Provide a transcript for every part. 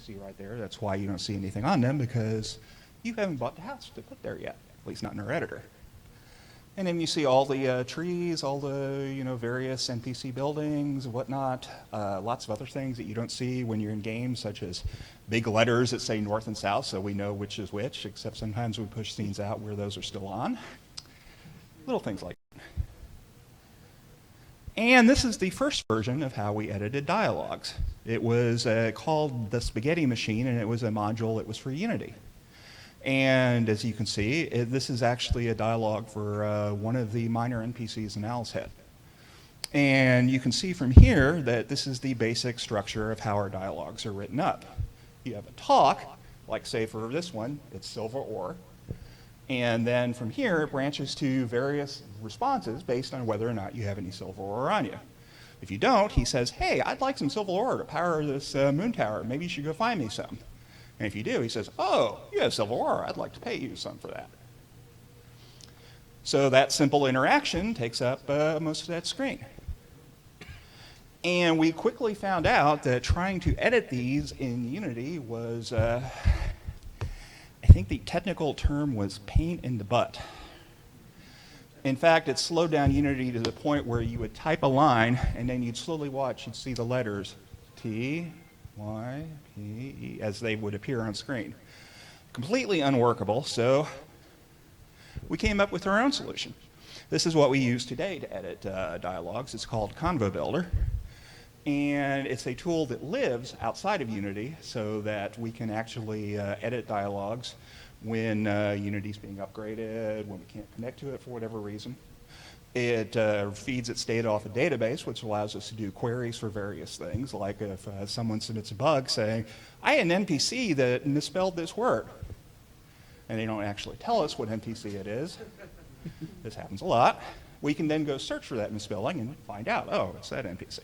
see right there. That's why you don't see anything on them, because you haven't bought the house to put there yet, at least not in our editor. And then you see all the trees, all the various NPC buildings, whatnot, lots of other things that you don't see when you're in games, such as big letters that say north and south, so we know which is which, except sometimes we push scenes out where those are still on. Little things like that. And this is the first version of how we edited dialogues. It was called the Spaghetti Machine, and it was a module that was for Unity. And as you can see, this is actually a dialogue for one of the minor NPCs in Owl's Head. And you can see from here that this is the basic structure of how our dialogues are written up. You have a talk, like say for this one, it's silver ore. And then from here, it branches to various responses based on whether or not you have any silver ore on you. If you don't, he says, hey, I'd like some silver ore to power this moon tower. Maybe you should go find me some. And if you do, he says, oh, you have silver ore. I'd like to pay you some for that. So that simple interaction takes up most of that screen. And we quickly found out that trying to edit these in Unity was, I think the technical term was pain in the butt. In fact, it slowed down Unity to the point where you would type a line, and then you'd slowly watch, you'd see the letters T, Y, P, E, as they would appear on screen. Completely unworkable, so we came up with our own solution. This is what we use today to edit dialogues. It's called Convo Builder, and it's a tool that lives outside of Unity so that we can actually edit dialogues when Unity's being upgraded, when we can't connect to it for whatever reason. It feeds its data off a database, which allows us to do queries for various things, like if someone submits a bug saying, I had an NPC that misspelled this word, and they don't actually tell us what NPC it is. This happens a lot. We can then go search for that misspelling and find out, oh, it's that NPC.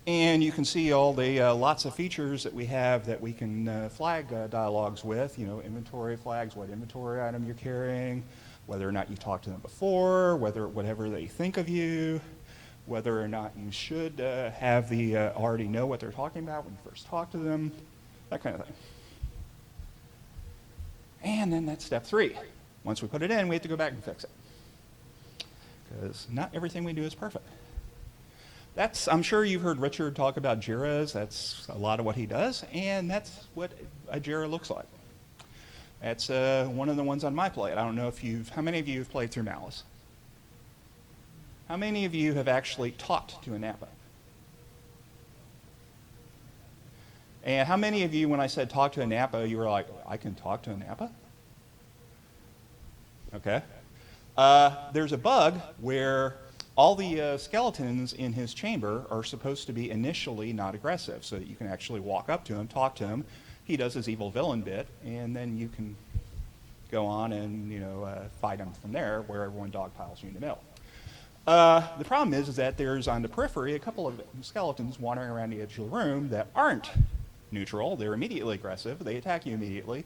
And you can see all the lots of features that we have that we can flag dialogues with, inventory flags, what inventory item you're carrying, whether or not you talked to them before, whatever they think of you, whether or not you should have already know what they're talking about when you first talk to them, that kind of thing. And then that's step 3. Once we put it in, we have to go back and fix it, because not everything we do is perfect. I'm sure you've heard Richard talk about JIRAs. That's a lot of what he does, and that's what a JIRA looks like. That's one of the ones on my plate. I don't know how many of you have played through Malice? How many of you have actually talked to a Napa? And how many of you, when I said talk to a Napa, you were like, I can talk to a Napa? Okay. There's a bug where all the skeletons in his chamber are supposed to be initially not aggressive, so that you can actually walk up to him, talk to him. He does his evil villain bit, and then you can go on and fight him from there, where everyone dogpiles you in the middle. The problem is that there's on the periphery a couple of skeletons wandering around the edge of the room that aren't neutral. They're immediately aggressive. They attack you immediately.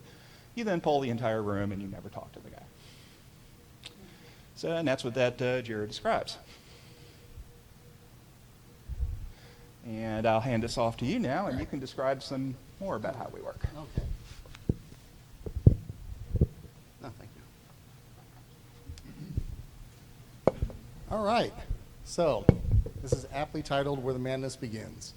You then pull the entire room, and you never talk to the guy. So, and that's what that JIRA describes. And I'll hand this off to you now, and you can describe some more about how we work. Okay. No, thank you. All right. So this is aptly titled Where the Madness Begins.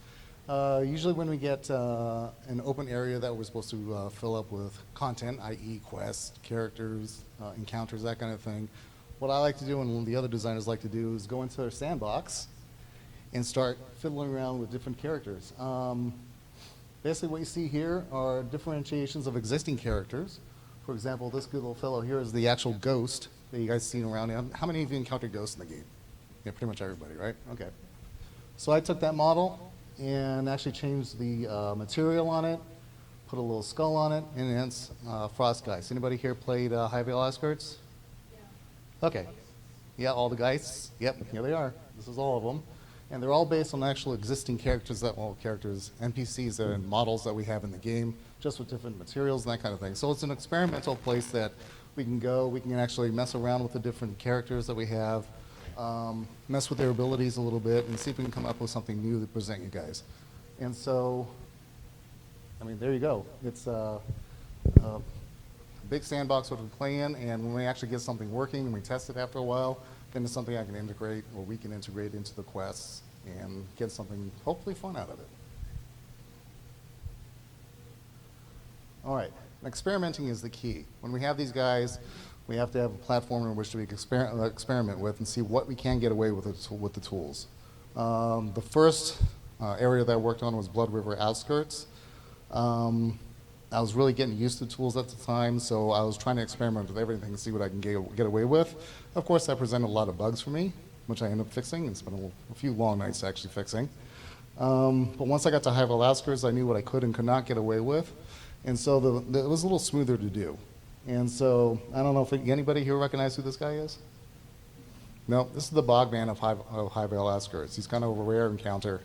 Usually when we get an open area that we're supposed to fill up with content, i.e. quests, characters, encounters, that kind of thing, what I like to do and the other designers like to do is go into their sandbox and start fiddling around with different characters. Basically what you see here are differentiations of existing characters. For example, this good little fellow here is the actual ghost that you guys seen around. How many of you encountered ghosts in the game? Yeah, pretty much everybody, right? Okay. So I took that model and actually changed the material on it, put a little skull on it, and hence Frost Geist. Anybody here played High Veil Outskirts? Yeah. Okay. Yeah, all the Geists. Yep, here they are. This is all of them. And they're all based on actual existing characters, NPCs and models that we have in the game, just with different materials and that kind of thing. So it's an experimental place that we can go. We can actually mess around with the different characters that we have, mess with their abilities a little bit, and see if we can come up with something new to present you guys. And so I mean, there you go. It's a big sandbox what we play in, and when we actually get something working and we test it after a while, then it's something I can integrate, or we can integrate into the quests and get something hopefully fun out of it. All right, experimenting is the key. When we have these guys, we have to have a platform in which we can experiment with and see what we can get away with the tools. The first area that I worked on was Blood River Outskirts. I was really getting used to tools at the time, so I was trying to experiment with everything and see what I can get away with. Of course, that presented a lot of bugs for me, which I ended up fixing and spent a few long nights actually fixing. But once I got to High-Level Outskirts, I knew what I could and could not get away with. And so it was a little smoother to do. And so I don't know if anybody here recognize who this guy is? No, this is the Bogman of High-Level Outskirts. He's kind of a rare encounter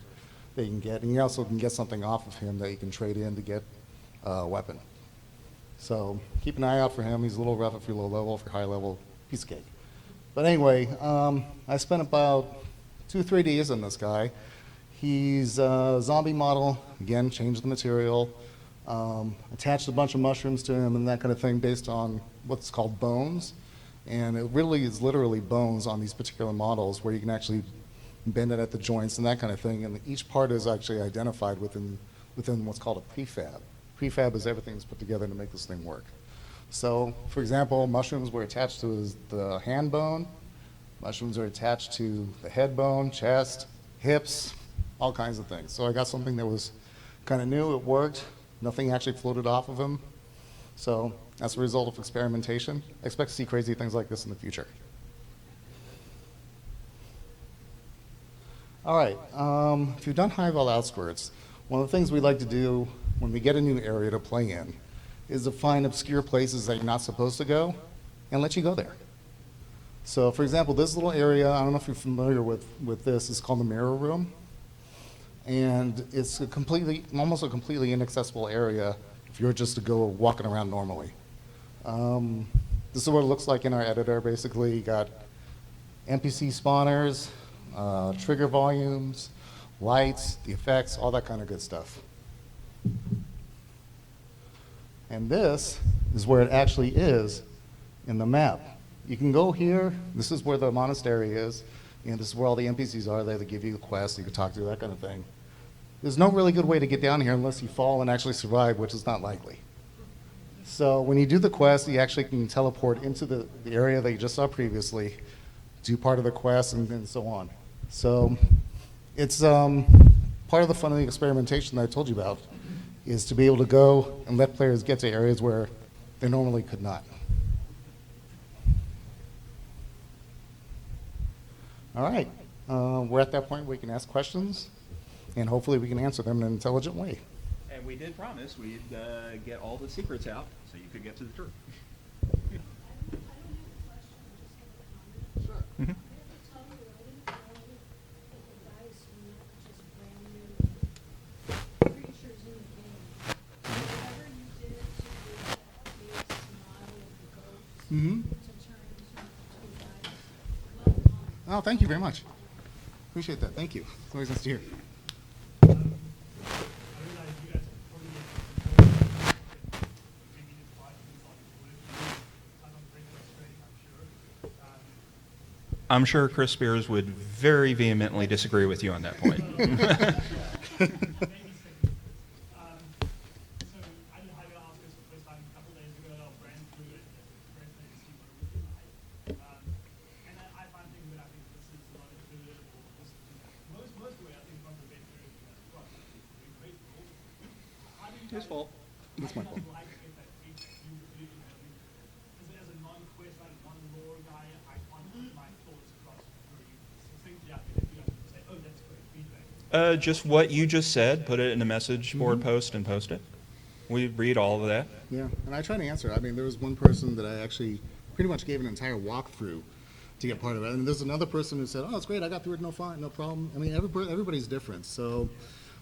that you can get. And you also can get something off of him that you can trade in to get a weapon. So keep an eye out for him. He's a little rough if you're low level. If you're high level, piece of cake. But anyway, I spent about 2-3 days on this guy. He's a zombie model. Again, changed the material. Attached a bunch of mushrooms to him and that kind of thing based on what's called bones. And it really is literally bones on these particular models where you can actually bend it at the joints and that kind of thing. And each part is actually identified within what's called a prefab. Prefab is everything that's put together to make this thing work. So, for example, mushrooms were attached to the hand bone. Mushrooms are attached to the head bone, chest, hips, all kinds of things. So I got something that was kind of new, it worked. Nothing actually floated off of him. So that's a result of experimentation. I expect to see crazy things like this in the future. All right, if you've done High-Level Outskirts, one of the things we like to do when we get a new area to play in is to find obscure places that you're not supposed to go and let you go there. So for example, this little area, I don't know if you're familiar with this, it's called the Mirror Room. And it's almost a completely inaccessible area if you're just to go walking around normally. This is what it looks like in our editor. Basically, you got NPC spawners, trigger volumes, lights, the effects, all that kind of good stuff. And this is where it actually is in the map. You can go here. This is where the monastery is. And this is where all the NPCs are there. They give you the quests, you can talk to, that kind of thing. There's no really good way to get down here unless you fall and actually survive, which is not likely. So when you do the quest, you actually can teleport into the area that you just saw previously, do part of the quest, and so on. So it's part of the fun of the experimentation that I told you about is to be able to go and let players get to areas where they normally could not. All right, we're at that point where we can ask questions, and hopefully we can answer them in an intelligent way. And we did promise we'd get all the secrets out so you could get to the truth. Sure. Mhm. Mm-hmm. Oh, thank you very much. Appreciate that. Thank you. It's always nice to hear. I'm sure Chris Spears would very vehemently disagree with you on that point. His fault. That's my fault. Just what you just said, put it in a message board post and post it. We read all of that. Yeah, and I try to answer. I mean, there was one person that I actually pretty much gave an entire walkthrough to get part of it. And there's another person who said, oh, it's great, I got through it, no problem. I mean, everybody's different. So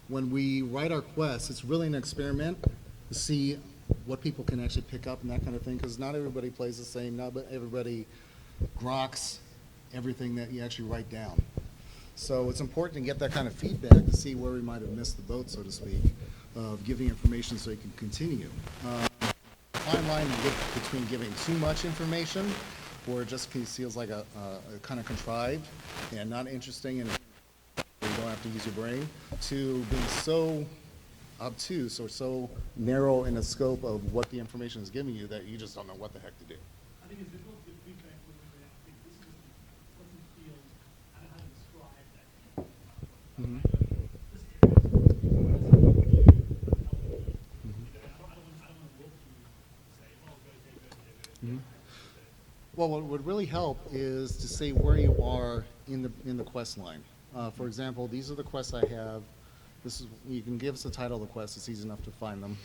when we write our quests, it's really an experiment to see what people can actually pick up and that kind of thing, because not everybody plays the same, not everybody groks everything that you actually write down. So it's important to get that kind of feedback to see where we might have missed the boat, so to speak. of giving information so you can continue. Fine line between giving too much information, or it just feels like a kind of contrived and not interesting, and you don't have to use your brain, to being so obtuse or so narrow in the scope of what the information is giving you that you just don't know what the heck to do. I think it's difficult to give feedback when I think this is doesn't feel, I don't know how to describe that. Mhm. This area is I don't want to rope you to say, oh, good. Well, what would really help is to say where you are in the quest line. For example, these are the quests I have. This is, you can give us the title of the quest. It's easy enough to find them.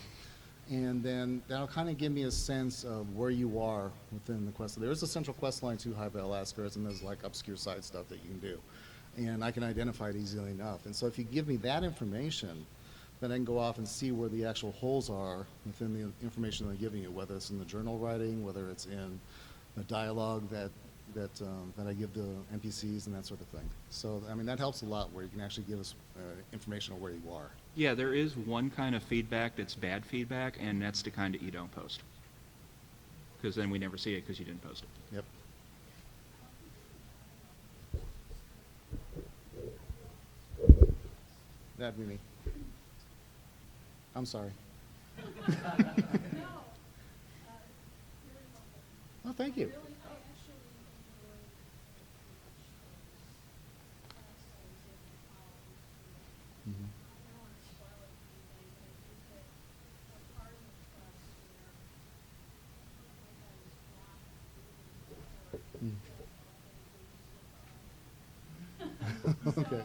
And then that'll kind of give me a sense of where you are within the quest. There is a central quest line too, High Veil Askers, and there's like obscure side stuff that you can do. And I can identify it easily enough. And so if you give me that information, then I can go off and see where the actual holes are within the information they're giving you, whether it's in the journal writing, whether it's in the dialogue that I give the NPCs and that sort of thing. So, I mean, that helps a lot where you can actually give us information on where you are. Yeah, there is one kind of feedback that's bad feedback, and that's the kind that you don't post. Because then we never see it because you didn't post it. Yep. That'd be me. I'm sorry. Oh, thank you. Mhm. Okay.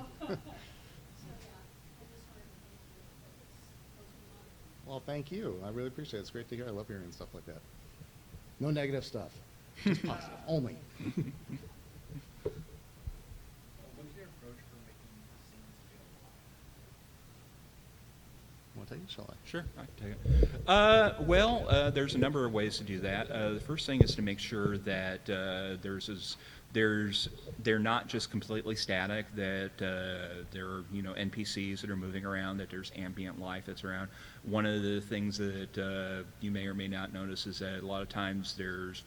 Well, thank you. I really appreciate it. It's great to hear. I love hearing stuff like that. No negative stuff. Just positive. Only. What is your approach for making scenes feel alive? Want to take it? Shall I? Sure, I can take it. Well, there's a number of ways to do that. The first thing is to make sure that they're not just completely static, that there are NPCs that are moving around, that there's ambient life that's around. One of the things that you may or may not notice is that a lot of times there's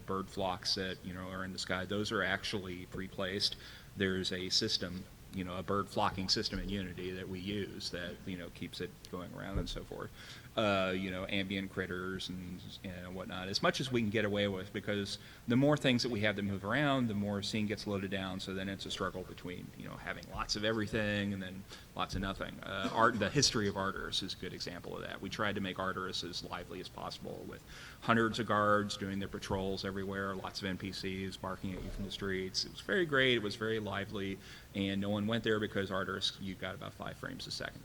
bird flocks that are in the sky. Those are actually pre-placed. There's a system, a bird flocking system in Unity that we use that keeps it going around and so forth. Ambient critters and whatnot, as much as we can get away with, because the more things that we have that move around, the more scene gets loaded down. So then it's a struggle between having lots of everything and then lots of nothing. The history of Arteris is a good example of that. We tried to make Arteris as lively as possible, with hundreds of guards doing their patrols everywhere, lots of NPCs barking at you from the streets. It was very great. It was very lively, and no one went there because Arteris, you got about 5 frames a second.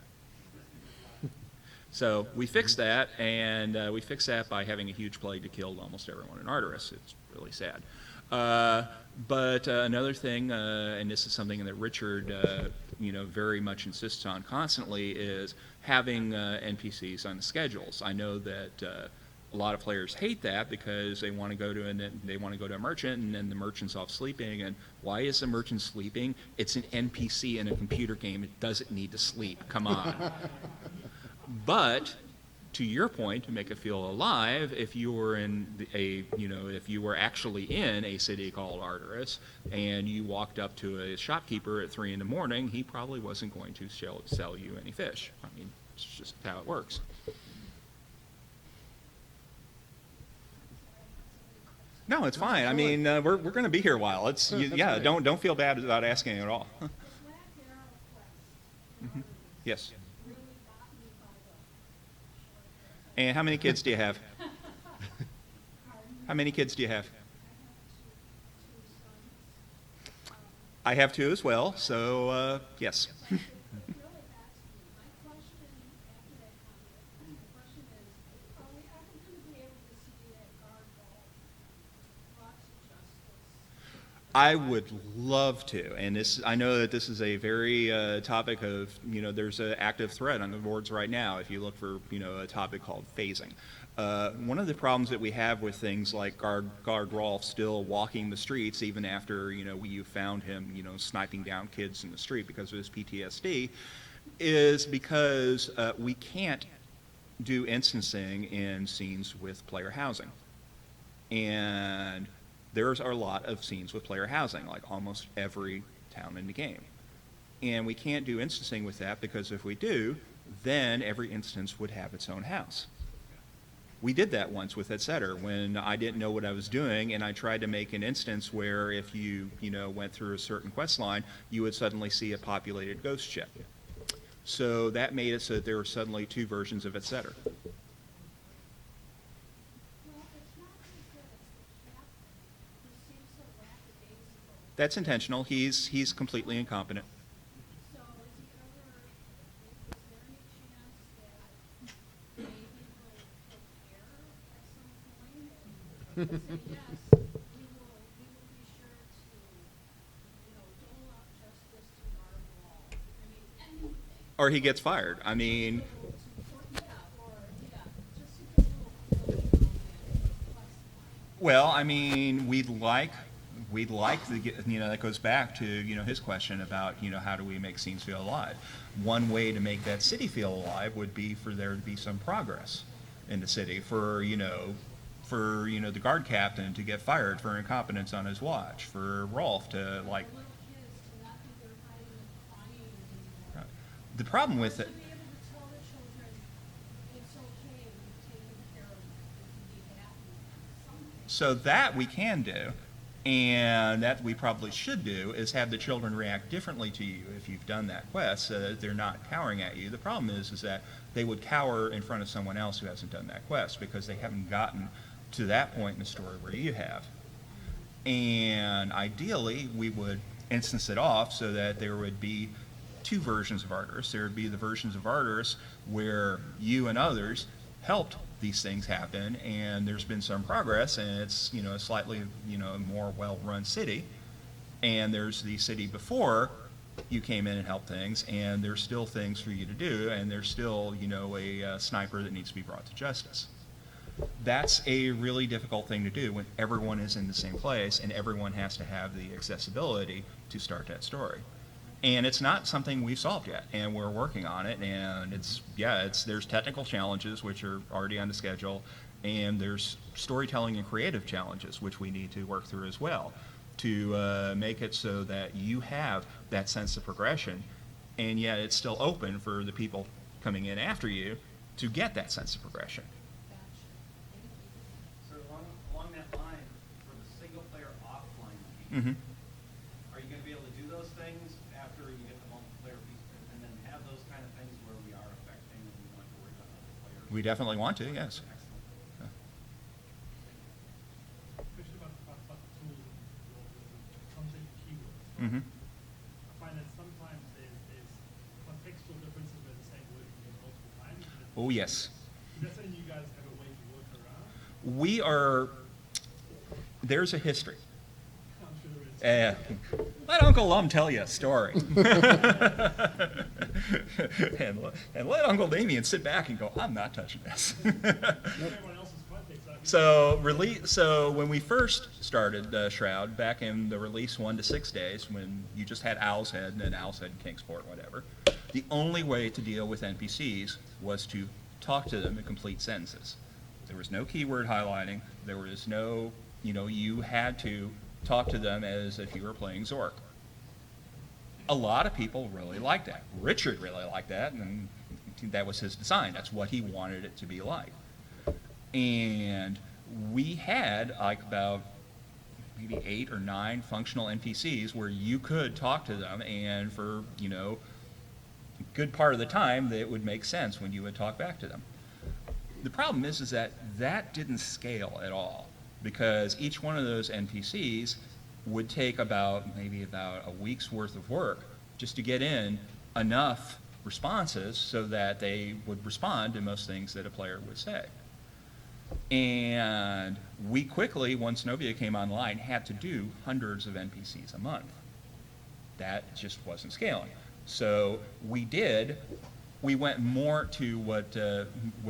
So we fixed that, and we fixed that by having a huge plague to kill almost everyone in Arteris. It's really sad. But another thing, and this is something that Richard, very much insists on constantly, is having NPCs on the schedules. I know that a lot of players hate that because they want to go to a merchant, and then the merchant's off sleeping. And why is the merchant sleeping? It's an NPC in a computer game. It doesn't need to sleep. Come on. But to your point, to make it feel alive, if you were if you were actually in a city called Arteris and you walked up to a shopkeeper at 3 a.m, he probably wasn't going to sell you any fish. I mean, it's just how it works. No, it's fine. I mean, we're going to be here a while. Great. Don't feel bad about asking at all. Yes. And how many kids do you have? How many kids do you have? I have 2 as well, so yes. I would love to, and I know that this is a very topic of, there's an active thread on the boards right now if you look for, a topic called phasing. One of the problems that we have with things like Guard Rolf still walking the streets even after, you found him, sniping down kids in the street because of his PTSD, is because we can't do instancing in scenes with player housing. And there's a lot of scenes with player housing, like almost every town in the game. And we can't do instancing with that because if we do, then every instance would have its own house. We did that once with Etc. when I didn't know what I was doing, and I tried to make an instance where if you went through a certain quest line, you would suddenly see a populated ghost ship. So that made it so that there were suddenly two versions of Etc. Well, it's not as good as the captain, who seems so lackadaisical. That's intentional. He's completely incompetent. So is there any chance that maybe he'll prepare at some point and say, yes, we will be sure to, dole out justice to our wall? I mean, anything. Or he gets fired. I mean, well, I mean, we'd like to get, that goes back to, his question about, how do we make scenes feel alive? One way to make that city feel alive would be for there to be some progress in the city, for the guard captain to get fired for incompetence on his watch, for Rolf to, like, the problem with it, so that we can do, and that we probably should do, is have the children react differently to you if you've done that quest so that they're not cowering at you. The problem is that they would cower in front of someone else who hasn't done that quest because they haven't gotten to that point in the story where you have. And ideally, we would instance it off so that there would be two versions of Arteris. There would be the versions of Arteris where you and others helped these things happen, and there's been some progress, and it's a slightly more well-run city. And there's the city before you came in and helped things, and there's still things for you to do, and there's still a sniper that needs to be brought to justice. That's a really difficult thing to do when everyone is in the same place and everyone has to have the accessibility to start that story. And it's not something we've solved yet, and we're working on it. And there's technical challenges which are already on the schedule, and there's storytelling and creative challenges which we need to work through as well to make it so that you have that sense of progression, and yet it's still open for the people coming in after you to get that sense of progression. So along that line, for the single player offline piece, Mm-hmm. are you going to be able to do those things after you get the multiplayer piece, and then have those kind of things where we are affecting and we don't have to worry about other players? We definitely want to, yes. Excellent. Question about the tools and the content keywords. Mm-hmm. I find that sometimes there's contextual differences where the same word is used multiple times. Oh, yes. Is that something you guys have a way to work around? There's a history. I'm sure there is. Let Uncle Lum tell you a story. and let Uncle Damien sit back and go, I'm not touching this. Everyone else's context. So when we first started Shroud, back in the release 1 to 6 days, when you just had Owl's Head and then Owl's Head and Kingsport, whatever, the only way to deal with NPCs was to talk to them in complete sentences. There was no keyword highlighting. There was no, you had to talk to them as if you were playing Zork. A lot of people really liked that. Richard really liked that, and that was his design. That's what he wanted it to be like. And we had like about maybe 8 or 9 functional NPCs where you could talk to them, and for, a good part of the time, it would make sense when you would talk back to them. The problem is that didn't scale at all, because each one of those NPCs would take maybe about a week's worth of work just to get in enough responses so that they would respond to most things that a player would say. And we quickly, once Novia came online, had to do hundreds of NPCs a month. That just wasn't scaling. So we went more to what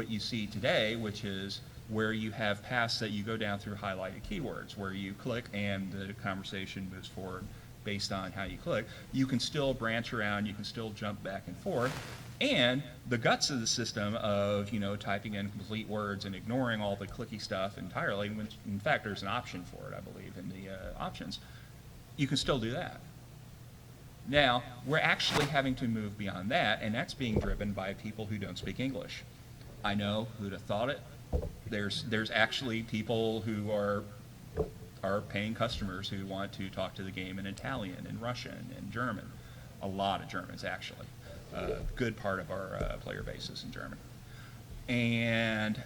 you see today, which is where you have paths that you go down through highlighted keywords, where you click and the conversation moves forward based on how you click. You can still branch around, you can still jump back and forth. And the guts of the system of, typing in complete words and ignoring all the clicky stuff entirely, which in fact there's an option for it, I believe, in the options, you can still do that. Now, we're actually having to move beyond that, and that's being driven by people who don't speak English. I know, who'd have thought it? There's actually people who are paying customers who want to talk to the game in Italian and Russian and German. A lot of Germans, actually. A good part of our player base is in German. And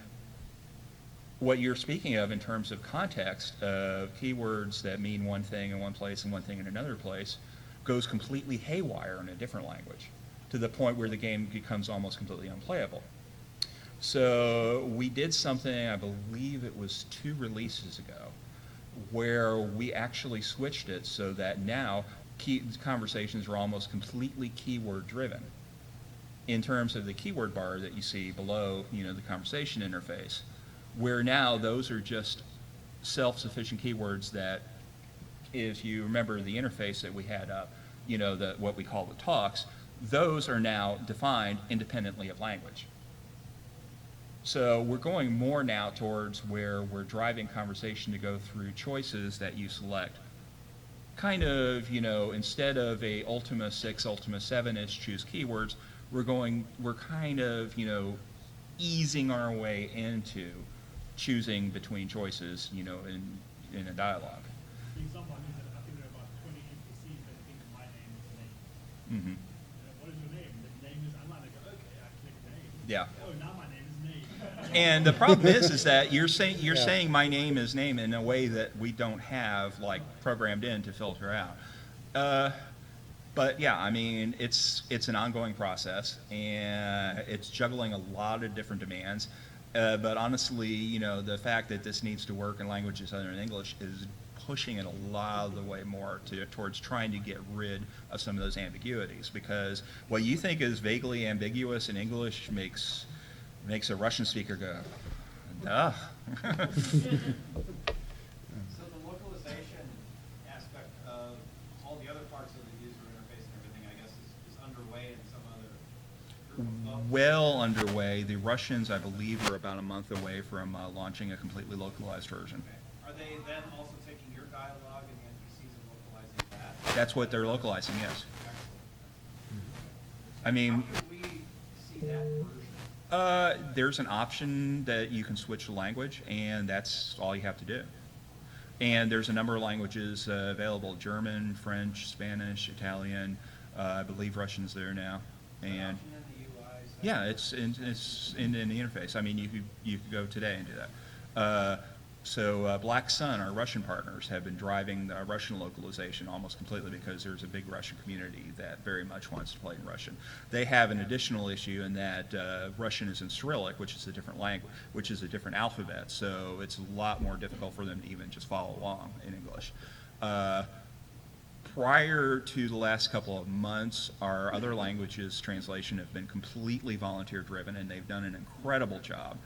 what you're speaking of in terms of context of keywords that mean one thing in one place and one thing in another place goes completely haywire in a different language, to the point where the game becomes almost completely unplayable. So we did something, I believe it was 2 releases ago, where we actually switched it so that now conversations are almost completely keyword driven in terms of the keyword bar that you see below, the conversation interface, where now those are just self-sufficient keywords that, if you remember the interface that we had up, what we call the talks, those are now defined independently of language. So we're going more now towards where we're driving conversation to go through choices that you select. Kind of, instead of a Ultima 6, Ultima 7-ish choose keywords, we're kind of, easing our way into choosing between choices, in a dialogue. The example I use, I think there are about 20 NPCs that think my name is Nate. Mm-hmm. What is your name? The name is Alan. I go, okay, I click name. Yeah. Oh, now my name is Nate. And the problem is that you're saying my name is name in a way that we don't have programmed in to filter out. But yeah, I mean, it's an ongoing process, and it's juggling a lot of different demands. But honestly, the fact that this needs to work in languages other than English is pushing it a lot of the way more towards trying to get rid of some of those ambiguities, because what you think is vaguely ambiguous in English makes a Russian speaker go, duh. So the localization aspect of all the other parts of the user interface and everything, I guess, is underway in some other group of folks? Well underway. The Russians, I believe, are about a month away from launching a completely localized version. Okay. Are they then also taking your dialogue and the NPCs and localizing that? That's what they're localizing, yes. Excellent. I mean, How can we see that version? there's an option that you can switch the language, and that's all you have to do. And there's a number of languages available: German, French, Spanish, Italian. I believe Russian's there now. And Option in the UI, so- yeah, it's in the interface. I mean, you could go today and do that. So Black Sun, our Russian partners, have been driving the Russian localization almost completely, because there's a big Russian community that very much wants to play in Russian. They have an additional issue in that Russian is in Cyrillic, which is a different language, which is a different alphabet. So it's a lot more difficult for them to even just follow along in English. Prior to the last couple of months, our other languages translation have been completely volunteer driven, and they've done an incredible job.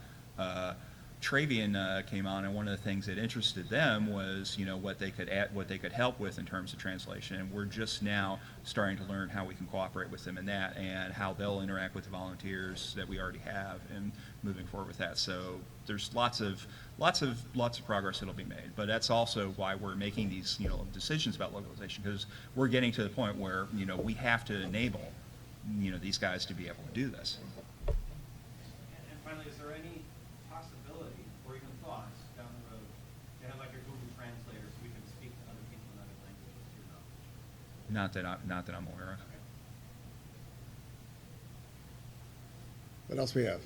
Travian came on, and one of the things that interested them was, what they could add, what they could help with in terms of translation. And we're just now starting to learn how we can cooperate with them in that, and how they'll interact with the volunteers that we already have, and moving forward with that. So there's lots of progress that'll be made. But that's also why we're making these, decisions about localization, because we're getting to the point where, we have to enable, these guys to be able to do this. And finally, is there any possibility or even thoughts down the road to have like a Google Translator so we can speak to other people in other languages? Not that I'm aware of. What else we have?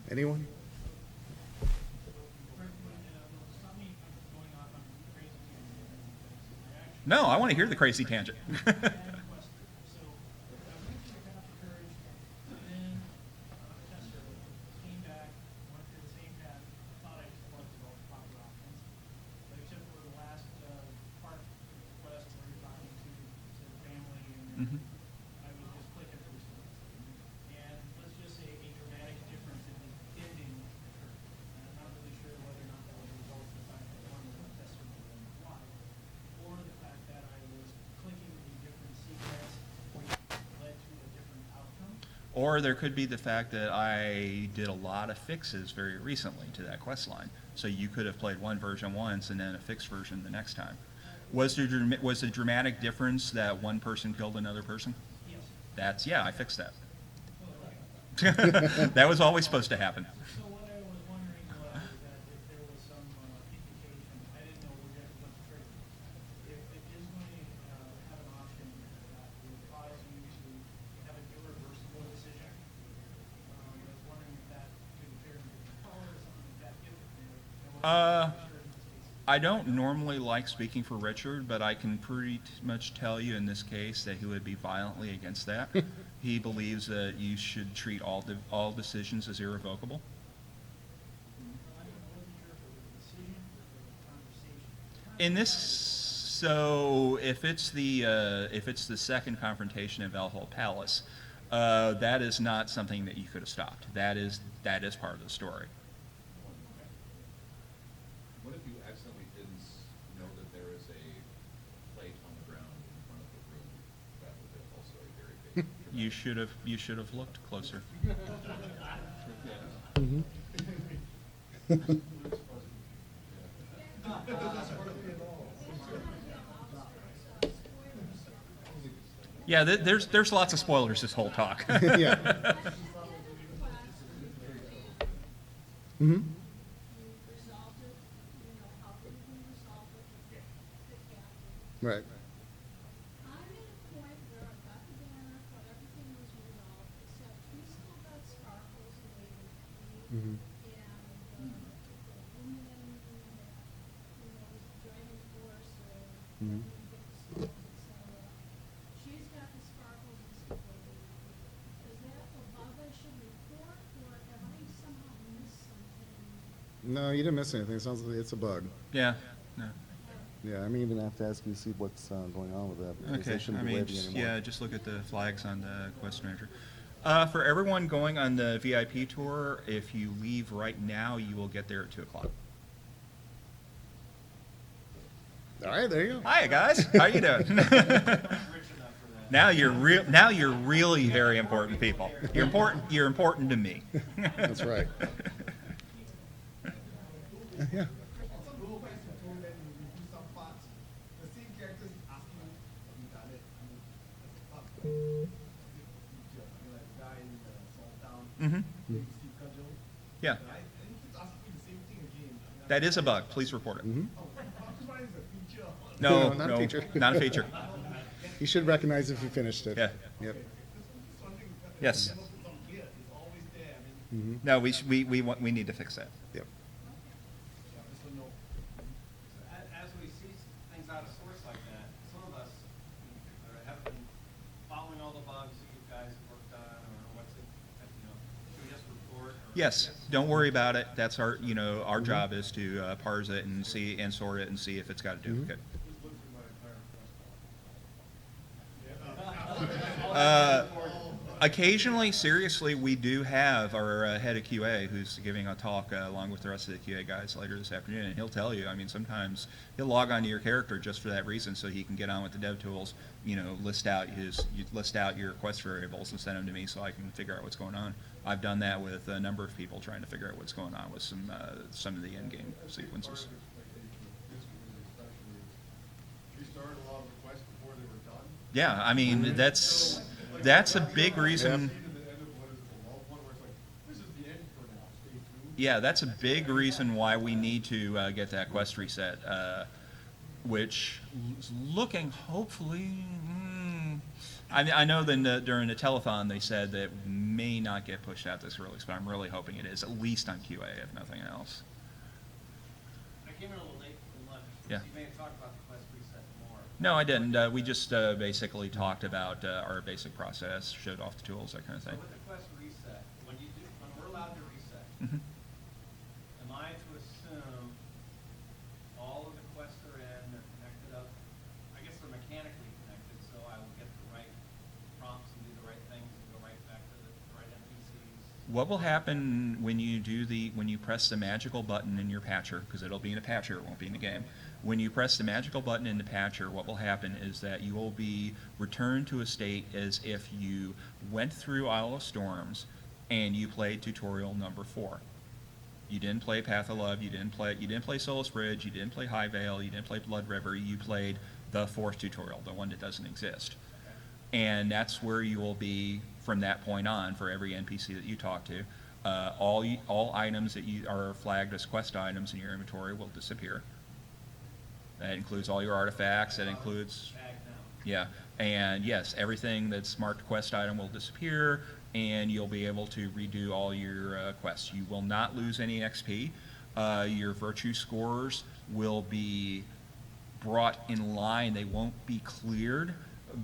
Anyone? No, I want to hear the crazy tangent. Mhm. I was just clicking through stuff. And let's just say a dramatic difference in the ending occurred. And I'm not really sure whether or not that was a result of the fact that one was a tester than Or there could be the fact that I did a lot of fixes very recently to that quest line. So you could have played one version once and then a fixed version the next time. Was the dramatic difference that one person killed another person? Yes. Yeah, I fixed that. That was always supposed to happen. So what I was wondering was that if there was some indication, I didn't know exactly what to trigger. If it is going to have an option that would cause you to have an irreversible decision, I was wondering if that could appear in different color or something like that, if there was sure in this case. I don't normally like speaking for Richard, but I can pretty much tell you in this case that he would be violently against that. He believes that you should treat all decisions as irrevocable. In this, so if it's the second confrontation in Valhalla Palace, that is not something that you could have stopped. That is part of the story. What if you accidentally didn't know that there is a plate on the ground in front of the room? That would have also a very big. You should have looked closer. Yeah, there's lots of spoilers this whole talk. Yeah. Mm-hmm. You resolved it, how did you resolve it? The captain. Right. I'm at a point where I've got the banner, but everything was resolved, except we still got sparkles waiting for me. Mhm. And, the woman that, was driving force, Mhm. get the sparkles, et cetera. She's got the sparkles and stuff waiting for me. Is that a bug I should report, or have I somehow missed something? No, you didn't miss anything. It sounds like it's a bug. Yeah. No. Yeah, I may even have to ask you to see what's going on with that. Because Okay. they shouldn't I be mean, waving anymore. yeah, just look at the flags on the quest manager. For everyone going on the VIP tour, if you leave right now, you will get there at 2:00. All right, there you go. Hi guys, how you doing? Now you're really very important people. You're important to me. That's right. Yeah. Some role plays you told them you review some parts. The same characters asking you, have you done it? I mean, that's a fun feature. I mean, like the guy in the small town, Mhm. Steve Cudgel. Yeah, Right? And he keeps asking you the same thing again. I mean, that is a bug. Please report it. Mhm. oh, I'm just wondering if it's a feature. No, No, not a feature. not a feature. You should recognize if you finished it. Yeah. Yep. Just wondering if Yes. you put some gear. It's always there. I mean, No, we need to fix that. Yep. yeah, just to know. As we see things out of source like that, some of us have been following all the bugs that you guys have worked on, or what's it, should we just report? Or Yes, don't worry about it. That's our job is to parse it and see and sort it and see if it's got a duplicate. Occasionally, seriously, we do have our head of QA who's giving a talk along with the rest of the QA guys later this afternoon, and he'll tell you. I mean, sometimes he'll log onto your character just for that reason, so he can get on with the dev tools. List out your quest variables and send them to me so I can figure out what's going on. I've done that with a number of people trying to figure out what's going on with some of the in-game sequences. We started a lot of the quests before they were done. Yeah, I mean that's a big reason. To the end of what is the wall point where it's like, this is the end for now, stay tuned. Yeah, that's a big reason why we need to get that quest reset, which is looking hopefully. I know that during the telethon they said that may not get pushed out this release, but I'm really hoping it is, at least on QA, if nothing else. I came in a little late for lunch. Yeah. So you may have talked about the quest reset more. No, I didn't. We just basically talked about our basic process, showed off the tools, that kind of So thing. with the quest reset, when we're allowed to reset, Mhm. am I to assume all of the quests are in, they're connected up? I guess they're mechanically connected, so I will get the right prompts and do the right things and go right back to the right NPCs. What will happen when you when you press the magical button in your patcher, because it'll be in a patcher, it won't be in the game. When you press the magical button in the patcher, what will happen is that you will be returned to a state as if you went through Isle of Storms and you played tutorial number 4. You didn't play Path of Love, you didn't play Solus Bridge, you didn't play High Vale, you didn't play Blood River, you played the 4th tutorial, the one that doesn't exist. And that's where you will be from that point on for every NPC that you talk to. All items that you are flagged as quest items in your inventory will disappear. That includes all your artifacts, that includes, yeah, and yes, everything that's marked quest item will disappear, and you'll be able to redo all your quests. You will not lose any XP. Your virtue scores will be brought in line. They won't be cleared,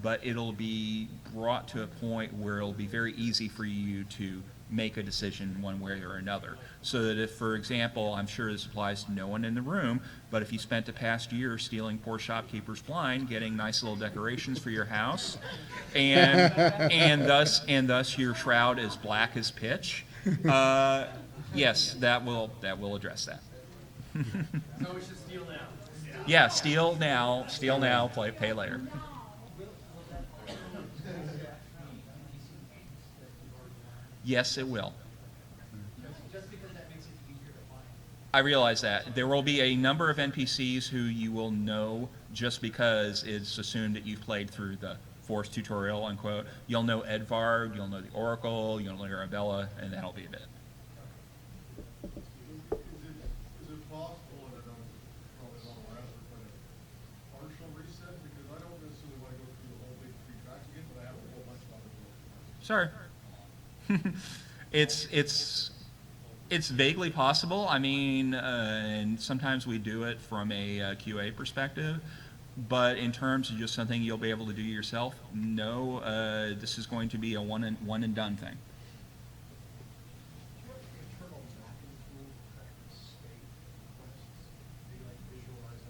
but it'll be brought to a point where it'll be very easy for you to make a decision one way or another. So that if, for example, I'm sure this applies to no one in the room, but if you spent the past year stealing poor shopkeeper's blind, getting nice little decorations for your house, and thus your shroud is black as pitch, yes, that will address that. So we should steal now. Yeah, steal now, pay later. Yes, it will. I realize that. There will be a number of NPCs who you will know just because it's assumed that you've played through the 4th tutorial, unquote. You'll know Edvard, you'll know the Oracle, you'll know Arabella, and that'll be it. Is it possible, and I know it's probably a long answer, but a partial reset? Because I don't necessarily want to go through the whole big 3 tracks again, but I have a whole bunch of other books. Sorry. It's vaguely possible. I mean, and sometimes we do it from a QA perspective, but in terms of just something you'll be able to do yourself, no, this is going to be a one and done thing. Internal mapping tool that can state quests, do you like visualize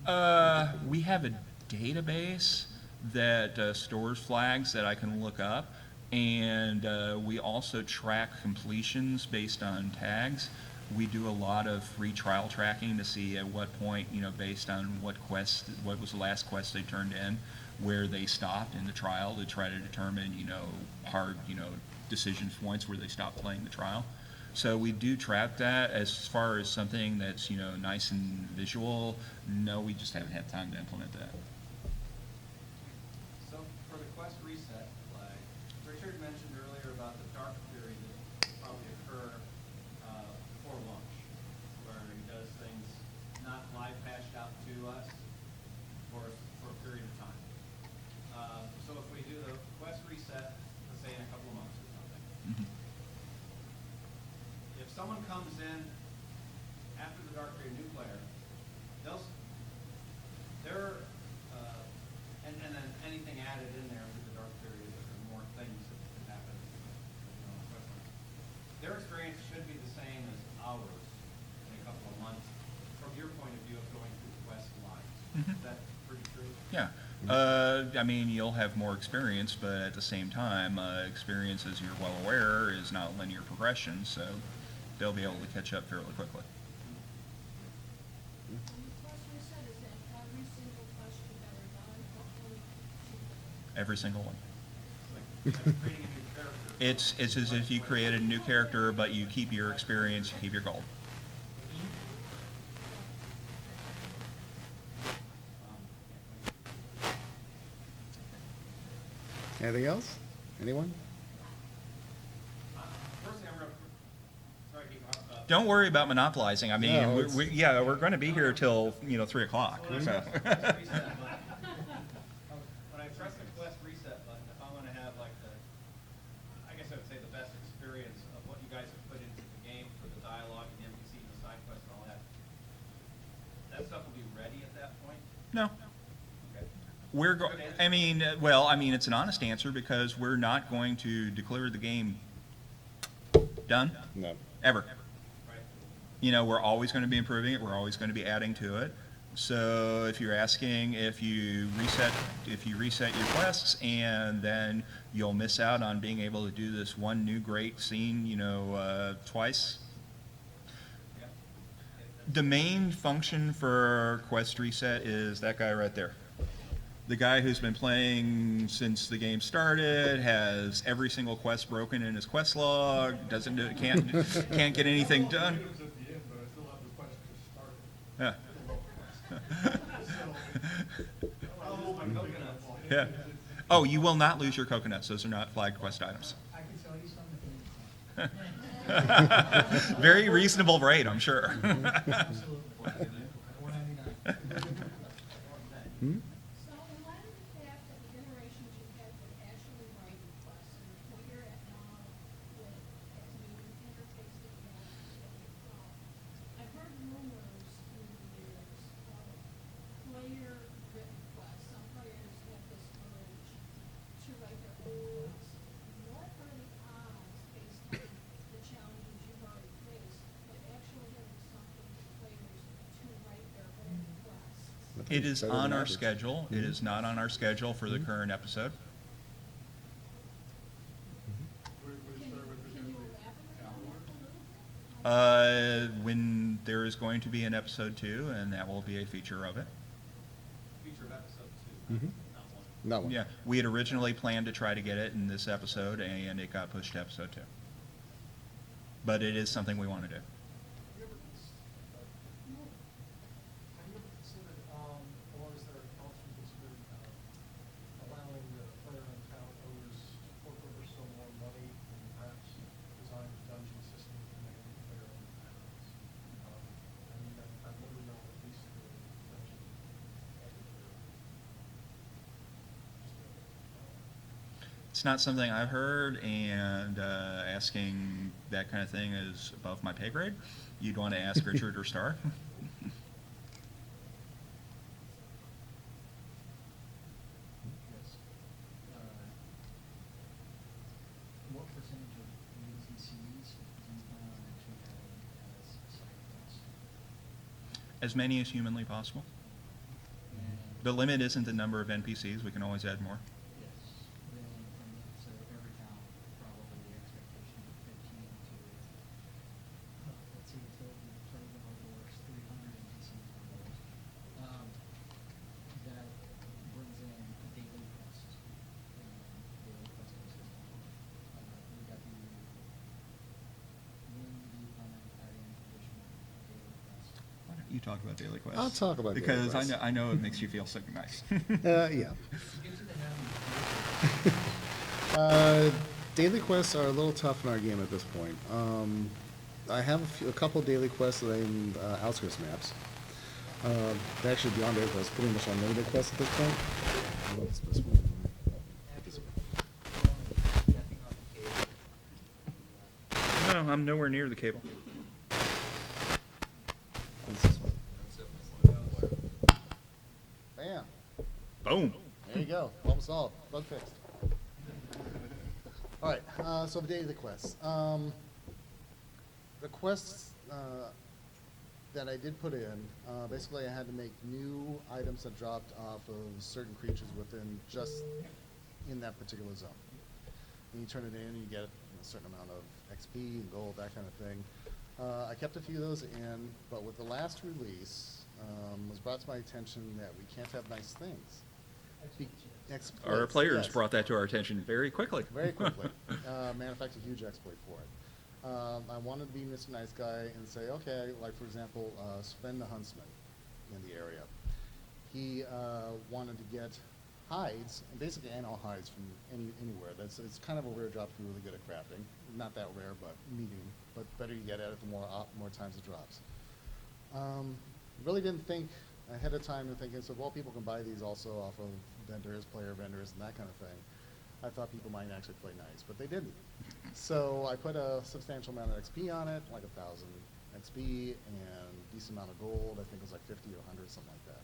them on We have a database that stores flags that I can look up, and we also track completions based on tags. We do a lot of free trial tracking to see at what point, based on what was the last quest they turned in, where they stopped in the trial to try to determine, hard, decision points where they stopped playing the trial. So we do track that. As far as something that's, nice and visual, no, we just haven't had time to implement that. So for the quest reset flag, Richard mentioned earlier about the dark period that will probably occur before launch, where he does things not live patched out to us for a period of time. So if we do the quest reset, let's say in a couple of months or something, if someone comes in after the dark period, new player, and then anything added in there with the dark period, if there are more things that can happen, their experience should be the same as ours in a couple of months, from your point of view of going through the quest lines. Is that pretty true? Yeah. I mean, you'll have more experience, but at the same time, experience, as you're well aware, is not linear progression, so they'll be able to catch up fairly quickly. And the quest reset is that every single quest you've ever done, hopefully, Every single one. Like creating a new character. It's as if you created a new character, but you keep your experience, you keep your gold. Anything else? Anyone? Firstly, I'm going to, sorry, Keith, Don't worry about monopolizing. I mean, No, we're going to be here till 3 o'clock. When So. I press the quest reset button, if I want to have like I guess I would say the best experience of what you guys have put into the game for the dialogue and the NPC and the side quests and all that, that stuff will be ready at that point? No. Okay. It's an honest answer because we're not going to declare the game done No. ever. Right. We're always going to be improving it. We're always going to be adding to it. So if you're asking if you reset your quests, and then you'll miss out on being able to do this one new great scene, twice. The main function for quest reset is that guy right there. The guy who's been playing since the game started, has every single quest broken in his quest log, can't get anything done. It was at the end, but I still have the quest just started. Yeah. Yeah. Oh, you will not lose your coconuts. Those are not flagged quest items. I can sell you some if you need Very reasonable rate, I'm sure. some. Absolutely. $4.99. So in light of the fact that the iterations you had would actually write requests, and the player at now with as new interface that you have with your phone, I've heard rumors through the years of player written requests. Some players have this urge to write their own requests. What are the odds, based on the challenges you've already faced, of actually having something for players to write their own requests? It is on our schedule. It is not on our schedule for the current episode. Would you start with Can you potentially elaborate on that a little bit? When there is going to be an episode 2, and that will be a feature of it. Feature of episode 2, Mhm. not one. That one. Yeah, we had originally planned to try to get it in this episode, and it got pushed to episode 2. But it is something we want to do. Have you ever considered, or is there an option considered, allowing the player and town owners to fork over some more money and perhaps design a dungeon system for the player and towns? I mean, I want to know at least the dungeon editor. It's not something I've heard, and asking that kind of thing is above my pay grade. You'd want to ask Richard or Star. Yes. What percentage of NPCs do you plan on actually having as side quests? As many as humanly possible. And The limit isn't the number of NPCs. We can always add more. yes, then, so every town, probably the expectation of 15 to, let's see, until we play the Outdoors, 300 NPCs on those. That brings in a daily quest, daily questing system. We got the, when do you plan on adding additional daily quests? Why don't you talk about daily quests? I'll talk about daily because quests. I know it makes you feel so nice. Yeah. Daily quests are a little tough in our game at this point. I have a couple daily quests that are in outskirts maps. They're actually beyond daily quests, pretty much unlimited quests at this point. What's this one? No, I'm nowhere near the cable. What's this one? Bam. Boom. There you go. Problem solved. Bug fixed. All right. So the daily quests. The quests that I did put in, basically I had to make new items that dropped off of certain creatures within just in that particular zone. When you turn it in, you get a certain amount of XP and gold, that kind of thing. I kept a few of those in, but with the last release, was brought to my attention that we can't have nice things. Our players yes. brought that to our attention very quickly. Very quickly. Manufactured a huge exploit for it. I wanted to be Mr. Nice Guy and say, okay, like for example, Sven the Huntsman in the area. He wanted to get hides, and basically animal hides from anywhere. It's kind of a rare job to be really good at crafting. Not that rare, but medium. But better you get at it, the more times it drops. Really didn't think ahead of time and thinking, so well, people can buy these also off of vendors, player vendors, and that kind of thing. I thought people might actually play nice, but they didn't. So I put a substantial amount of XP on it, like 1,000 XP, and decent amount of gold. I think it was like 50 or 100, something like that.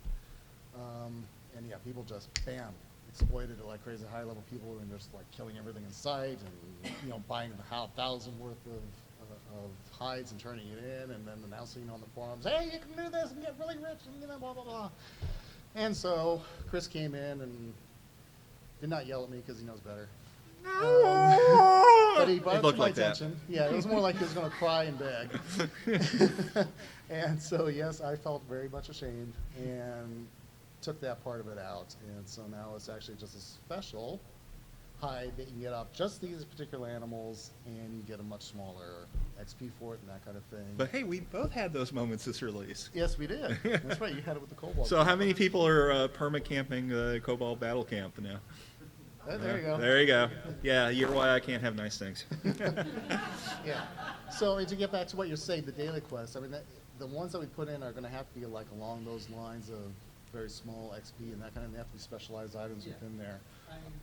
And yeah, people just, bam, exploited it like crazy. High-level people and just like killing everything in sight, and buying the 1,000 worth hides and turning it in, and then announcing on the forums, hey, you can do this and get really rich, and blah, blah, blah. And so Chris came in and did not yell at me because he knows better. But he brought it to looked my like that. attention. Yeah, it was more like he was going to cry and beg. And so, yes, I felt very much ashamed and took that part of it out. And so now it's actually just a special hide that you can get off just these particular animals, and you get a much smaller XP for it and that kind of thing. But hey, we both had those moments this release. Yes, we did. That's right. You had it with the Cobalt. So how many people are perma-camping the Cobalt Battle Camp now? There you go. There you go. Yeah, you're why I can't have nice things. Yeah. So to get back to what you're saying, the daily quests, I mean, the ones that we put in are going to have to be like along those lines of very small XP and that kind of, they have to be specialized items within there. I mean,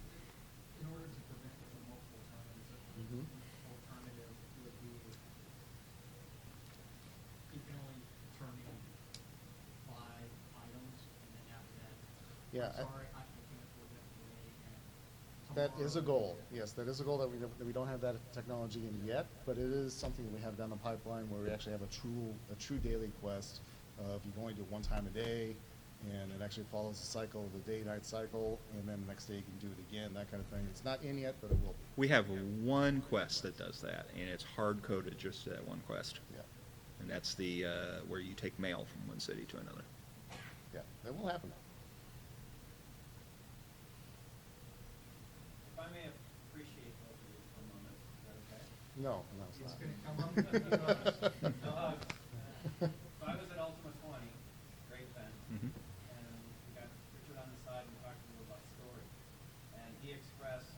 in order to prevent it from multiple times, Mhm. alternative would be you can only turn in 5 items, and then after that, Yeah, I'm sorry, I can't afford that today, and that is a tomorrow- goal. Yes, that is a goal that we don't have that technology in yet, but it is something we have down the pipeline where we actually have a true daily quest of you going to one time a day, and it actually follows the cycle, the day-night cycle, and then the next day you can do it again, that kind of thing. It's not in yet, but it will be. We have one quest that does that, and it's hard-coded just to that one quest. Yeah, And that's the where you take mail from one city to another. yeah, that will happen. If I may appreciate both of you for a moment, is that okay? No, it's It's not. gonna come up. No hugs. So I was at Ultima 20, great event, Mhm. and we got Richard on the side and we talked a little about story. And he expressed,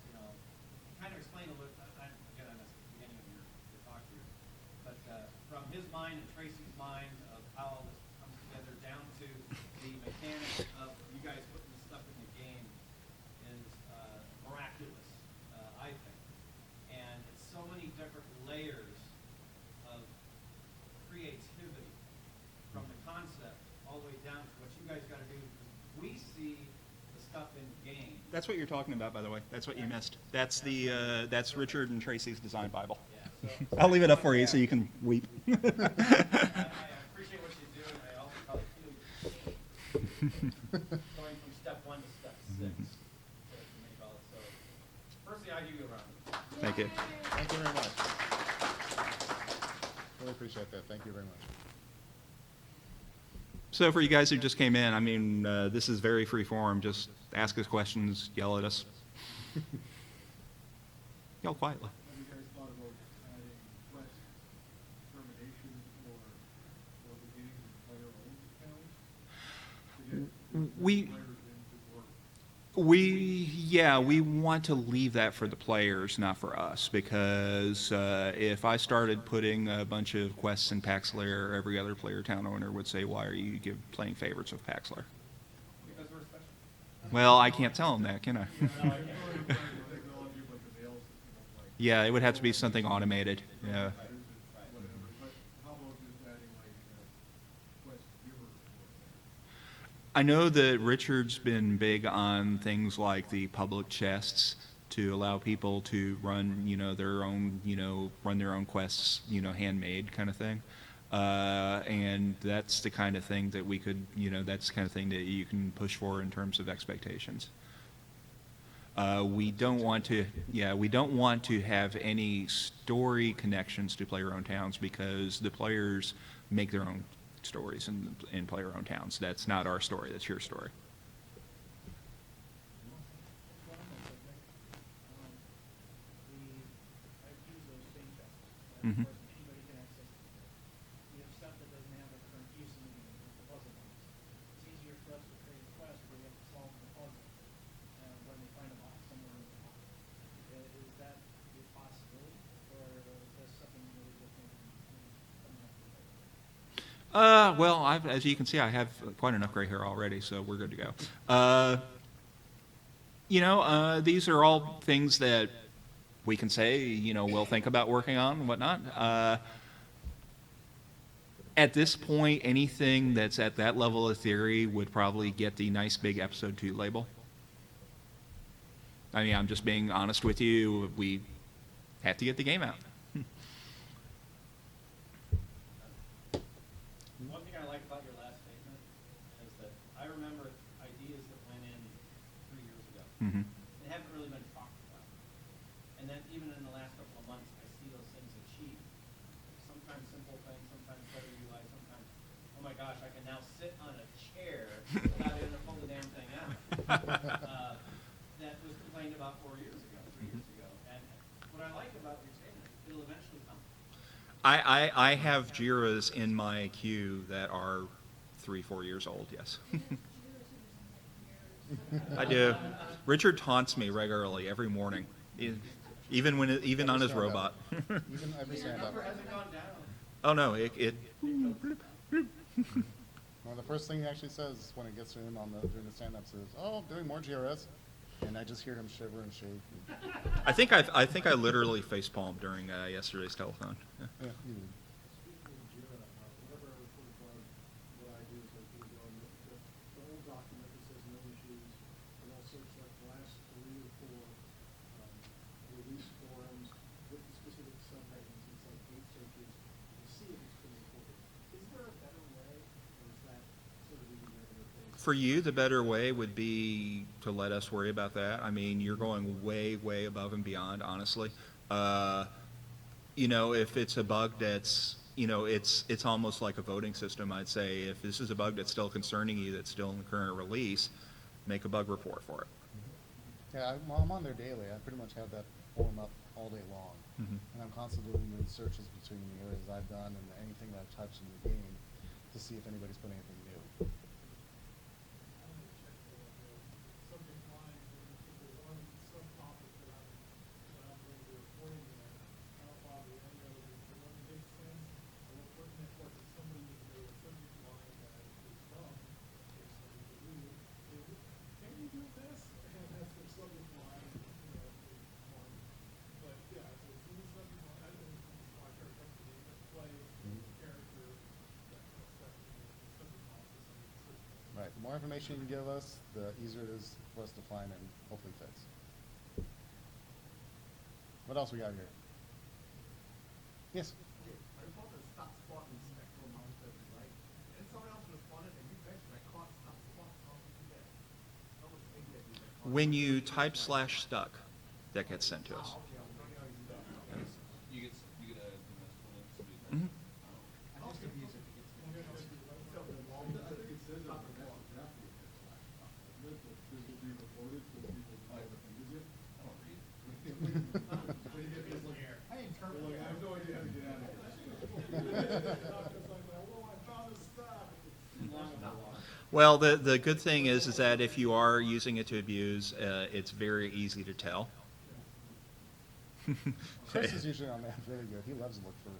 kind of explained a little, again, I missed the beginning of your talk here, but from his mind and Tracy's mind of how all this comes together down to the mechanics of you guys putting this stuff in the game is miraculous, I think. And it's so many different layers of creativity from the concept all the way down to what you guys got to do. We see the stuff in the game. That's what you're talking about, by the way. That's what you missed. That's that's Richard and Tracy's design Bible. Yeah, so I'll leave it up for you so you can weep. I appreciate what you do, and I also probably feel you going from step 1 to step 6 to make all it. So, firstly, I give you a round. Thank you. Thank you very much. Really appreciate that. Thank you very much. So for you guys who just came in, I mean, this is very free form. Just ask us questions, yell at us. Yell quietly. Have you guys thought about adding quest termination or beginning to player owned accounts? To get We- players into work? We want to leave that for the players, not for us, because if I started putting a bunch of quests in Paxlair, every other player town owner would say, why are you playing favorites of Paxlair? Because we're special. Well, I can't tell them that, can I? Technology, but the mail system of like, Yeah, it would have to be something automated, yeah. whatever, but how about just adding like, quest giver? I know that Richard's been big on things like the public chests to allow people to run, their own, run their own quests, handmade kind of thing. And that's the kind of thing that we could, that's the kind of thing that you can push for in terms of expectations. We don't want to have any story connections to player-owned towns because the players make their own stories in player-owned towns. That's not our story. That's your story. I've used those same chests. Mhm. Of course, anybody can access them. We have stuff that doesn't have a current use in the game, like the puzzle ones. It's easier for us to create a quest where you have to solve the puzzle when they find a box somewhere in the box. Is that a possibility, or is this something really looking coming up with? Well, as you can see, I have quite enough gray hair already, so we're good to go. These are all things that we can say, we'll think about working on and whatnot. At this point, anything that's at that level of theory would probably get the nice big episode 2 label. I mean, I'm just being honest with you. We have to get the game out. Mhm. They haven't really been talked about. And then even in the last couple of months, I see those things achieved. Sometimes simple things, sometimes better UI, sometimes, oh my gosh, I can now sit on a chair without having to pull the damn thing out. That was complained about 4 years ago, 3 years ago. And what I like about what you're saying is it'll eventually come. I have Jiras in my queue that are 3-4 years old. Yes. I do. Richard taunts me regularly every morning, even on his robot. Even every stand up. Number hasn't gone down. Oh no, it Well, the first thing he actually says when it gets to him during the stand ups is, "Oh, I'm doing more GRS," and I just hear him shiver and shake. I think I literally facepalmed during yesterday's telethon. Yeah. Yeah, you do. Speaking of Jira, whenever I report a bug, what I do is I put it on the old document that says no issues, and I'll search like the last 3 or 4 release forums with the specific subheadings, it's like 8 searches, to see if it's been reported. Is there a better way, or is that sort of easy regular thing? For you, the better way would be to let us worry about that. I mean, you're going way, way above and beyond, honestly. If it's a bug that's, it's almost like a voting system, I'd say. If this is a bug that's still concerning you, that's still in the current release, make a bug report for it. Yeah, I'm on there daily. I pretty much have that forum up all day long. Mhm. And I'm constantly doing the searches between the areas I've done and anything that I've touched in the game to see if anybody's put anything new. I'm gonna check the subject line, if there's one subtopic that I'm going to be reporting there, I don't bother any of it. The one that makes sense, I will put in it, what if somebody is a subject line that is dumb, or somebody to read, can you do this? And that's their subject line, one. But yeah, if it's in the subject line, I don't think it's my character, play, character, that kind of stuff, the subject line is something that's Right. The more information you give us, the easier it is for us to find and hopefully fix. What else we got here? Yes. I called the stop spot and spectral mounted, right? And someone else responded and you mentioned I caught stop spot on there. How much thing that you caught? When you type /stuck, that gets sent to us. Okay, I'm going to use that. You get a multiple link, somebody types Mhm. it. I just abuse it. So the long, I think it says on the message after you hit slash stop. Doesn't it? That this will be recorded so that people know that they use it. I don't read. When you get this like, I interpret they're like, I have no idea how to get out of here. Well, the good thing is that if you are using it to abuse, it's very easy to tell. Chris is usually on that really good. He loves to look for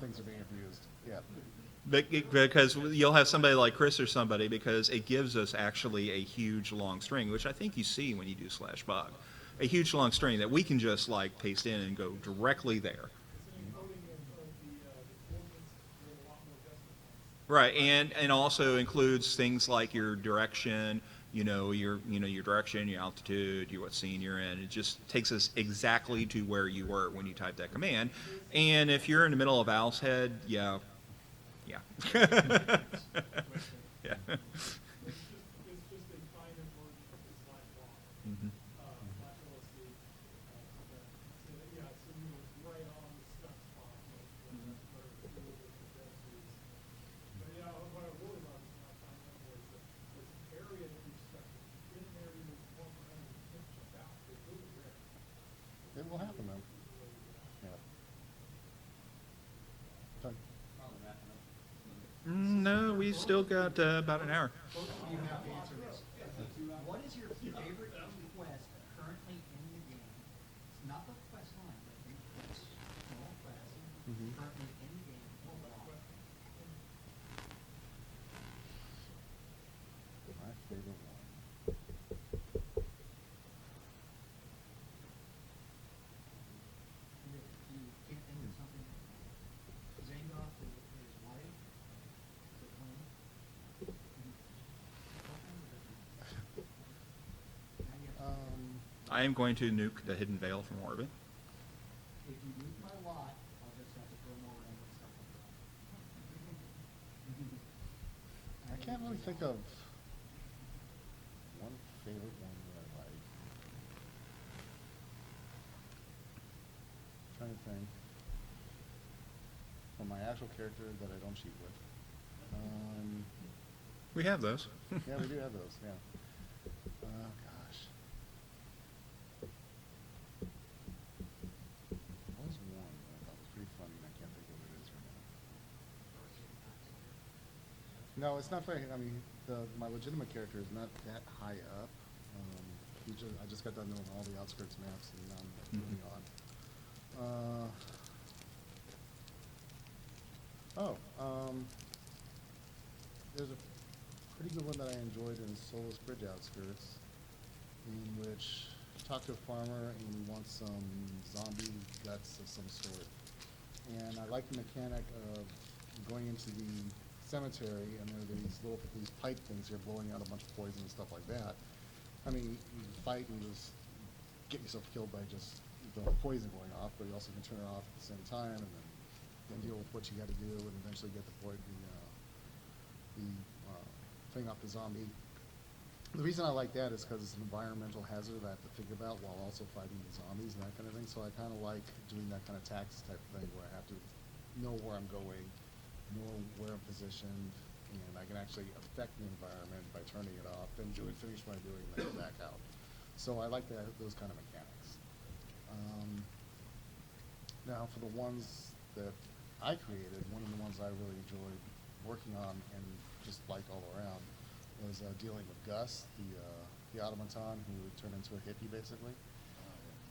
things that are being abused. Yeah. Because you'll have somebody like Chris or somebody, because it gives us actually a huge long string, which I think you see when you do /bug. A huge long string that we can just like paste in and go directly there. Right, and also includes things like your direction, your direction, your altitude, what scene you're in. It just takes us exactly to where you were when you typed that command. And if you're in the middle of Owl's Head, yeah. Yeah. It's just a kind of word slash block. Mhm. Slash LSD, yeah, so you were right on the stuck spot, like, whatever the field of the best is. But yeah, what I really love is not finding out was that this area that you're stuck in, get an area that's one behind you can't jump out, it's really rare. It will happen though. Yeah. Done. Probably wrapping up. No, we've still got about an hour. You have to answer this. What is your favorite quest currently in the game? It's not the quest line, but the quest, small quest, currently in the game. My favorite one. You can't think of something. Zangoff is his wife. Is it home? Now you have to- I am going to nuke the Hidden Veil from orbit. If you move my lot, I'll just have to throw more random stuff on I can't really think of one favorite one that I like. trying to think. For my actual character that I don't cheat with. We have those. Yeah, we do have those, yeah. Gosh. There was one that I thought was pretty funny, and I can't think of what it is right now. No, it's not very, I mean, my legitimate character is not that high up. I just got done doing all the outskirts maps, and now I'm moving on. There's a pretty good one that I enjoyed in Solus Bridge Outskirts, in which you talk to a farmer and he wants some zombie guts of some sort. And I like the mechanic of going into the cemetery, and there are these pipe things here blowing out a bunch of poison and stuff like that. I mean, you can fight and just get yourself killed by just the poison going off, but you also can turn it off at the same time, and then deal with what you got to do, and eventually get the thing off the zombie. The reason I like that is because it's an environmental hazard I have to think about while also fighting the zombies and that kind of thing. So I kind of like doing that kind of tactics type of thing where I have to know where I'm going, know where I'm positioned, and I can actually affect the environment by turning it off, then finish what I'm doing, and then go back out. So I like those kind of mechanics. Now for the ones that I created, one of the ones I really enjoyed working on and just liked all around was dealing with Gus, the automaton who turned into a hippie basically.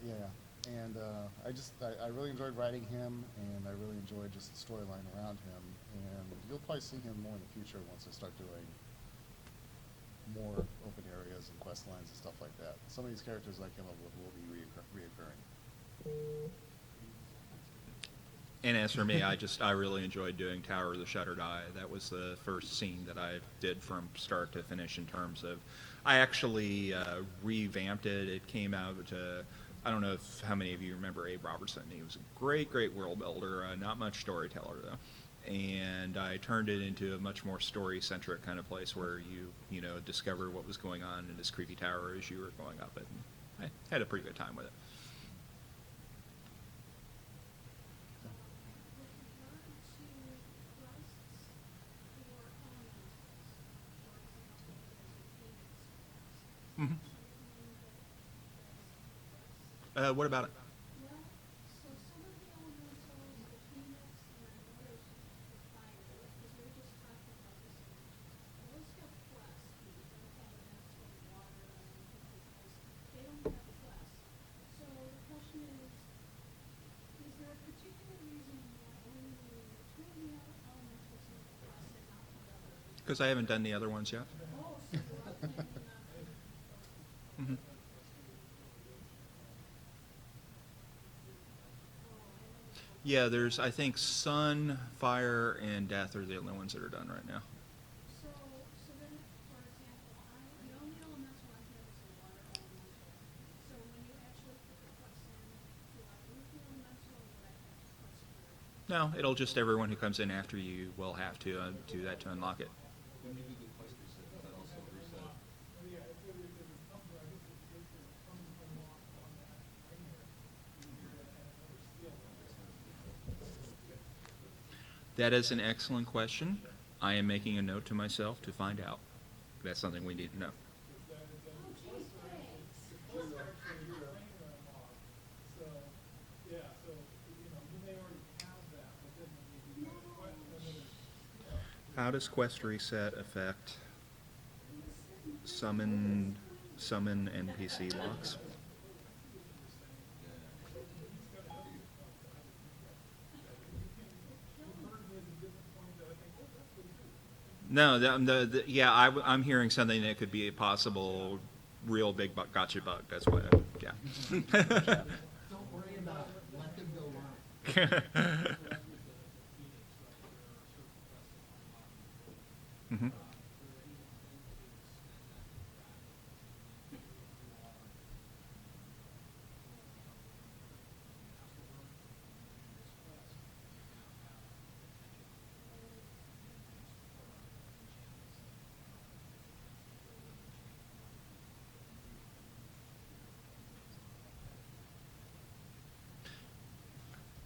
Yeah, and I really enjoyed writing him, and I really enjoyed just the storyline around him. And you'll probably see him more in the future once I start doing more open areas and quest lines and stuff like that. Some of these characters I came up with will be reoccurring. And as for me, I really enjoyed doing Tower of the Shuttered Eye. That was the first scene that I did from start to finish in terms of, I actually revamped it. It came out I don't know how many of you remember Abe Robertson. He was a great world builder, not much storyteller though. And I turned it into a much more story-centric kind of place where you discover what was going on in this creepy tower as you were going up it. And I had a pretty good time with it. Mm-hmm. What about it? Well, so some of the elementals, the phoenix, and others, the fire, because we were just talking about this, those have quest, you don't have elemental water, because they don't have quest. So the question is there a particular reason why only two of the elementals have quest and not the other? Because I haven't done the other ones yet. Oh, so we're planning on. Mm-hmm. Yeah, I think Sun, Fire, and Death are the only ones that are done right now. So then, for example, the only elemental I have is a water elemental. So when you actually put the quest in, do I lose the elemental or would I have to quest for it? No, it'll just everyone who comes in after you will have to do that to unlock it. When you do the quest reset, does that also reset? That is an excellent question. I am making a note to myself to find out. That's something we need to know. Oh, geez, thanks. So, yeah, so, you may already have that, but then when you do the quest, How does quest reset affect summon NPC locks? No, I'm hearing something that could be a possible real big gotcha bug. That's why, yeah. Don't worry about it. Let them go live. Mm-hmm.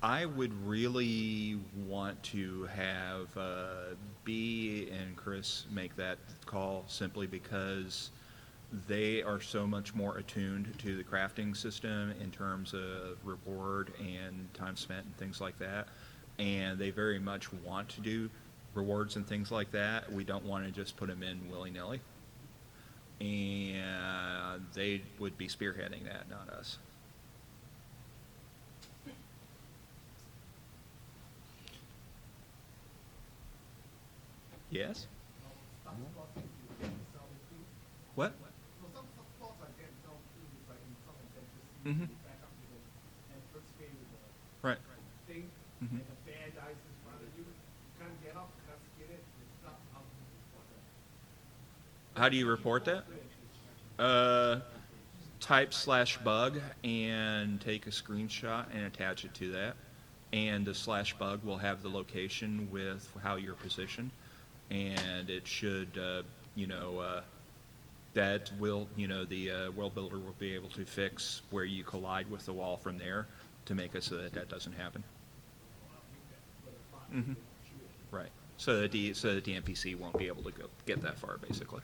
I would really want to have B and Chris make that call simply because they are so much more attuned to the crafting system in terms of reward and time spent and things like that. And they very much want to do rewards and things like that. We don't want to just put them in willy-nilly. And they would be spearheading that, not us. Yes? Some spots you can sell it to. What? So some spots I can sell to, it's like in some centers, Mhm. you back up to the entrance way with the Right. thing, Mhm. and the bear dies in front of you. You can't get up, can't skin it, it stops out for the. How do you report that? Type/bug and take a screenshot and attach it to that. And the /bug will have the location with how you're positioned. And it should, that will, the world builder will be able to fix where you collide with the wall from there to make it so that that doesn't happen. Right. So that the NPC won't be able to get that far, basically.